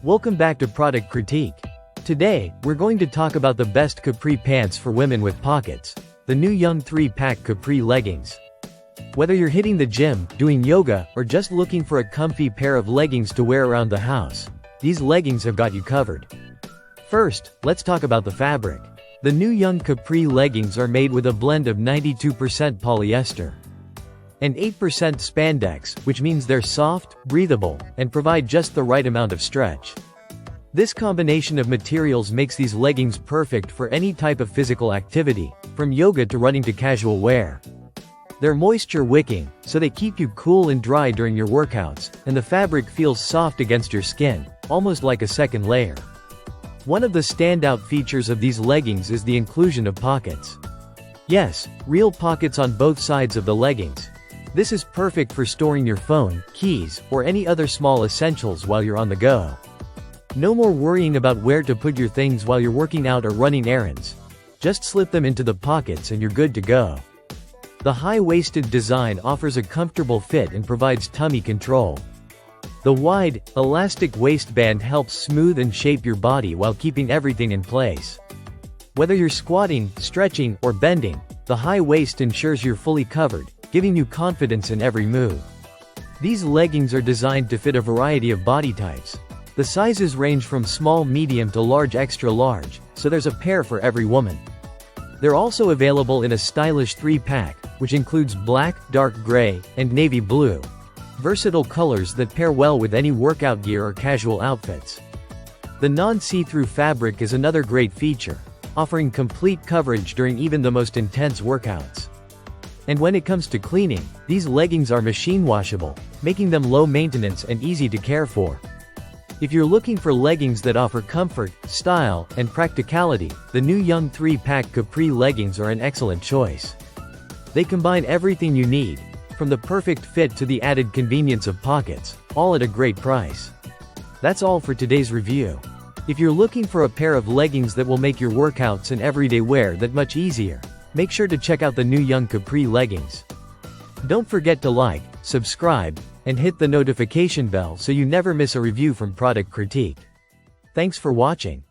Welcome back to Product Critique. Today, we're going to talk about the best capri pants for women with pockets. The new Young 3-pack Capri Leggings. Whether you're hitting the gym, doing yoga, or just looking for a comfy pair of leggings to wear around the house, these leggings have got you covered. First, let's talk about the fabric. The new Young Capri Leggings are made with a blend of 92% polyester and 8% spandex, which means they're soft, breathable, and provide just the right amount of stretch. This combination of materials makes these leggings perfect for any type of physical activity, from yoga to running to casual wear. They're moisture-wicking, so they keep you cool and dry during your workouts, and the fabric feels soft against your skin, almost like a second layer. One of the standout features of these leggings is the inclusion of pockets. Yes, real pockets on both sides of the leggings. This is perfect for storing your phone, keys, or any other small essentials while you're on the go. No more worrying about where to put your things while you're working out or running errands. Just slip them into the pockets and you're good to go. The high-waisted design offers a comfortable fit and provides tummy control. The wide, elastic waistband helps smooth and shape your body while keeping everything in place. Whether you're squatting, stretching, or bending, the high waist ensures you're fully covered, giving you confidence in every move. These leggings are designed to fit a variety of body types. The sizes range from small medium to large extra large, so there's a pair for every woman. They're also available in a stylish 3-pack, which includes black, dark gray, and navy blue. Versatile colors that pair well with any workout gear or casual outfits. The non-see-through fabric is another great feature, offering complete coverage during even the most intense workouts. And when it comes to cleaning, these leggings are machine washable, making them low maintenance and easy to care for. If you're looking for leggings that offer comfort, style, and practicality, the new Young 3-pack Capri Leggings are an excellent choice. They combine everything you need, from the perfect fit to the added convenience of pockets, all at a great price. That's all for today's review. If you're looking for a pair of leggings that will make your workouts and everyday wear that much easier, make sure to check out the new Young Capri Leggings. Don't forget to like, subscribe, and hit the notification bell so you never miss a review from Product Critique. Thanks for watching.